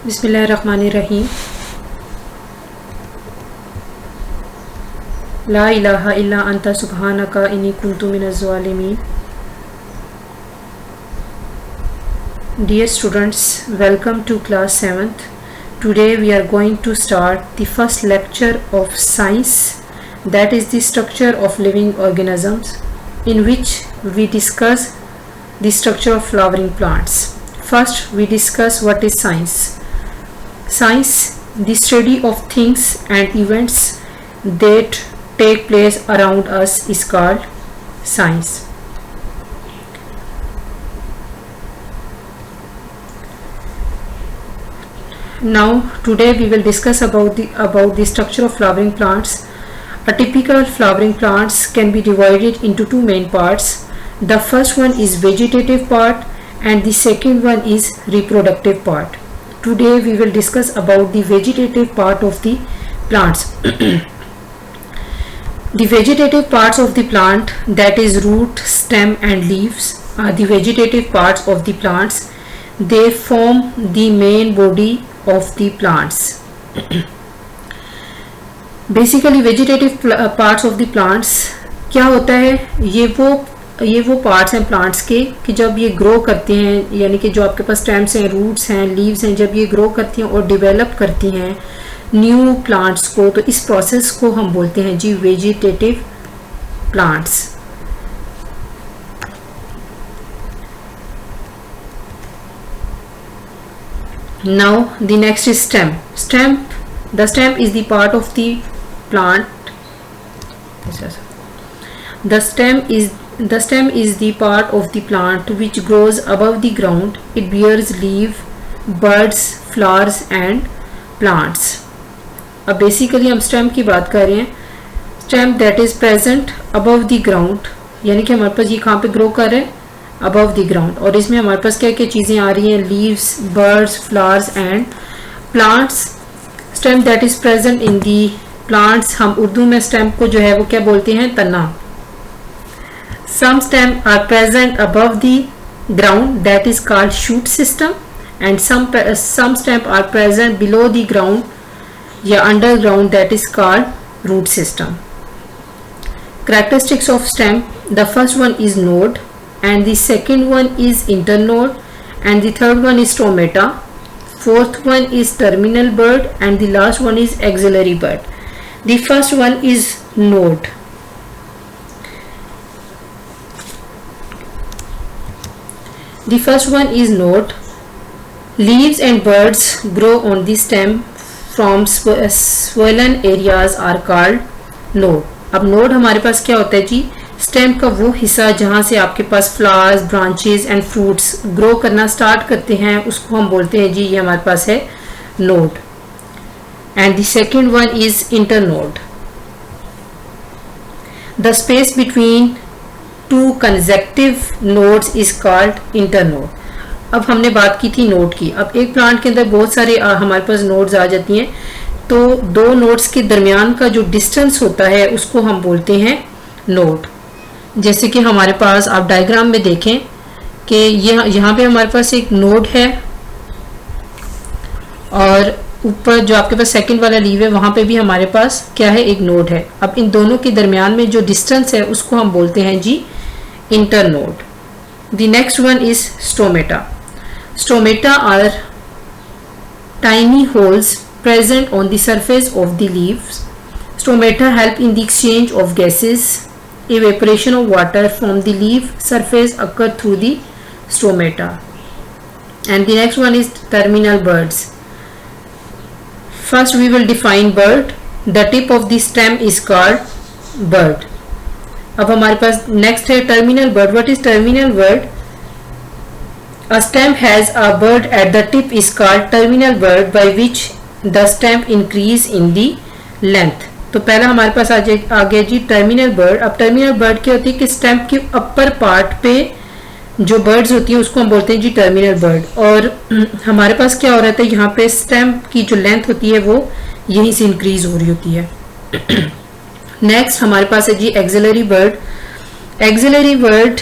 बिस्मिल्लाहिर्रहमानिर्रहीम। ला इलाहा इल्ला अंता सुब्हानका इन्नी कुन्तु मिनज़ ज़ालिमीन। Dear students, welcome to class 7th. Today we are going to start the first lecture of science, that is the structure of living organisms, in which we discuss the structure of flowering plants. First we discuss what is science. Science, the study of things and events that take place around us, is called science. Now today we will discuss about the structure of flowering plants. A typical flowering plants can be divided into two main parts. The first one is vegetative part and the second one is reproductive part. Today we will discuss about the vegetative part of the plants. The vegetative parts of the plant, that is root, stem and leaves, are the vegetative parts of the plants. They form the main body of the plants. Basically vegetative parts of the plants क्या होता है, ये वो parts हैं plants के कि जब ये ग्रो करते हैं, यानी कि जो आपके पास स्टेम्स हैं, रूट्स हैं, लीव्स हैं, जब ये ग्रो करती हैं और डेवलप करती हैं न्यू प्लांट्स को, तो इस प्रोसेस को हम बोलते हैं जी vegetative plants. Now the next is stem. The stem is the part of the plant. The stem is the part of the plant which grows above the ground. It bears leaf, buds, flowers and plants. अब basically हम stem की बात कर रहे हैं. Stem that is present above the ground, यानी कि हमारे पास ये कहाँ पे ग्रो कर रहे हैं, अबव द ग्राउंड. और इसमें हमारे पास क्या क्या चीज़ें आ रही हैं, leaves, birds, flowers and plants. Stem that is present in the plants, हम उर्दू में स्टेम को जो है वो क्या बोलते हैं, तना. Some stem are present above the ground, that is called shoot system, and some stem are present below the ground या underground, that is called root system. Characteristics of stem: the first one is node, and the second one is internode, and the third one is stomata. Fourth one is terminal bud, and the last one is axillary bud. The first one is node. The first one is node. Leaves and buds grow on the stem from swollen areas are called node. अब node हमारे पास क्या होता है जी, stem का वो हिस्सा जहाँ से आपके पास flowers, branches and fruits grow करना स्टार्ट करते हैं, उसको हम बोलते हैं जी ये हमारे पास है node. And the second one is internode. The space between two consecutive nodes is called internode. अब हमने बात की थी नोड की. अब एक प्लांट के अंदर बहुत सारे हमारे पास नोड्स आ जाती हैं, तो दो नोड्स के दरमियान का जो डिस्टेंस होता है उसको हम बोलते हैं नोड. जैसे कि हमारे पास आप डायग्राम में देखें कि यहाँ पे हमारे पास एक नोड है और ऊपर जो आपके पास सेकंड वाला लीव है वहाँ पे भी हमारे पास क्या है, एक नोड है. अब इन दोनों के दरमियान में जो डिस्टेंस है उसको हम बोलते हैं जी internode. The next one is stomata. Stomata are tiny holes present on the surface of the leaves. Stomata help in the exchange of gases. Evaporation of water from the leaf surface occur through the stomata. And the next one is terminal buds. First we will define bud. The tip of the stem is called bud. अब हमारे पास next है terminal bud. What is terminal bud? A stem has a bud at the tip is called terminal bud, by which the stem increase in the length. तो पहला हमारे पास आ गया जी terminal bud. अब terminal bud क्या होती है कि स्टेम के अपर पार्ट पे जो बर्ड्स होती हैं उसको हम बोलते हैं जी टर्मिनल बर्ड. और हमारे पास क्या हो रहा था, यहाँ पे स्टेम की जो लेंथ होती है वो यहीं से इंक्रीज हो रही होती है. नेक्स्ट हमारे पास है जी axillary bird. Axillary bird,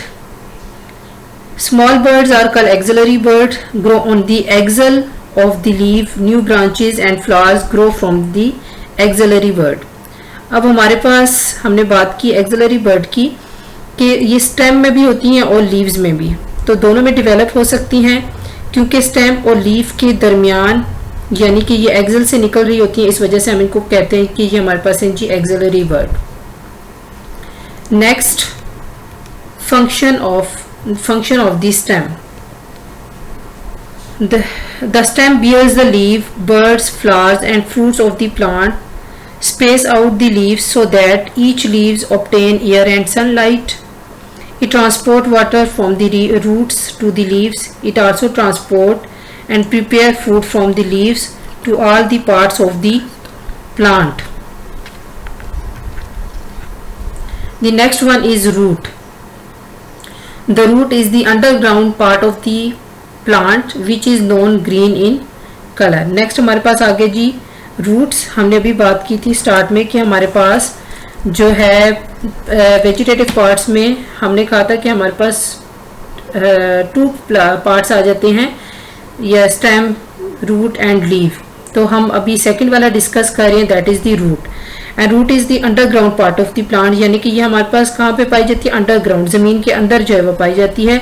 small birds are called axillary bird, grow on the axil of the leaf, new branches and flowers grow from the axillary bud. अब हमारे पास हमने बात की एक्सिलरी बर्ड की कि ये स्टेम में भी होती हैं और लीव्स में भी, तो दोनों में डेवलप हो सकती हैं क्योंकि स्टेम और लीफ के दरमियान यानी कि ये एक्सिल से निकल रही होती हैं, इस वजह से हम इनको कहते हैं कि ये हमारे पास है जी axillary bird. Next function of the stem. The stem bears the leaf, buds, flowers and fruits of the plant. Space out the leaves so that each leaves obtain air and sunlight. It transport water from the roots to the leaves. It also transport and prepare food from the leaves to all the parts of the plant. The next one is root. The root is the underground part of the plant which is known green in color. Next हमारे पास आगे जी roots. हमने अभी बात की थी start में कि हमारे पास जो है वेजिटेटिव पार्ट्स में हमने कहा था कि हमारे पास 2 पार्ट्स आ जाते हैं, या स्टेम, रूट एंड लीफ. तो हम अभी सेकंड वाला डिस्कस कर रहे हैं, that is the root. And root is the underground part of the plant, यानी कि ये हमारे पास कहाँ पे पाई जाती है, अंडरग्राउंड, जमीन के अंदर जो है वो पाई जाती है.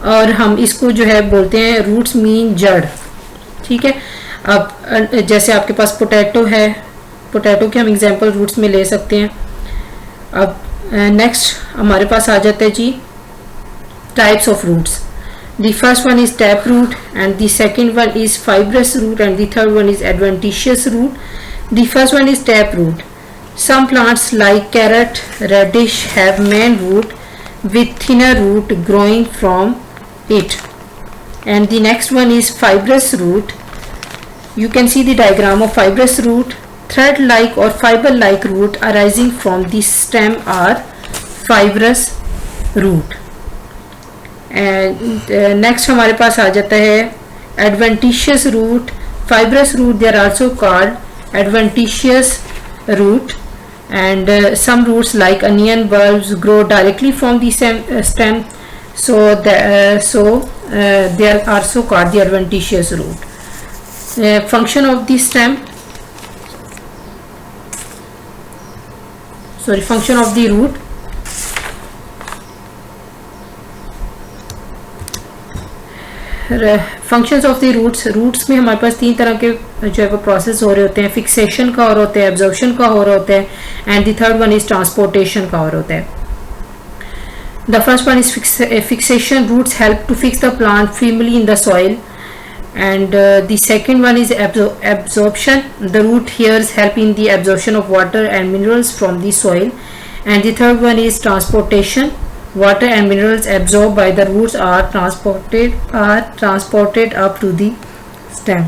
और हम इसको जो है बोलते हैं रूट्स मीन जड़. ठीक है. अब जैसे आपके पास पोटैटो है, पोटैटो के हम एग्जांपल रूट्स में ले सकते हैं. अब नेक्स्ट हमारे पास आ जाता है जी types of roots. The first one is tap root and the second one is fibrous root and the third one is adventitious root. The first one is tap root. Some plants like carrot, radish have main root with thinner root growing from it. And the next one is fibrous root. You can see the diagram of fibrous root. Thread like or fiber like root arising from the stem are fibrous root. And next हमारे पास आ जाता है adventitious root. Fibrous root they are also called adventitious root. And some roots like onion bulbs grow directly from the stem, so they are also called the adventitious root. Function of the stem, function of the root. Functions of the roots. Roots में हमारे पास 3 तरह के जो है वो process हो रहे होते हैं. फिक्सेशन का और होता है, एब्जॉर्प्शन का हो रहा होता है, and the third one is transportation का और होता है. The first one is fixation. Roots help to fix the plant firmly in the soil. And the second one is absorption. The root hairs help in the absorption of water and minerals from the soil. And the third one is transportation. Water and minerals absorbed by the roots are transported up to the stem.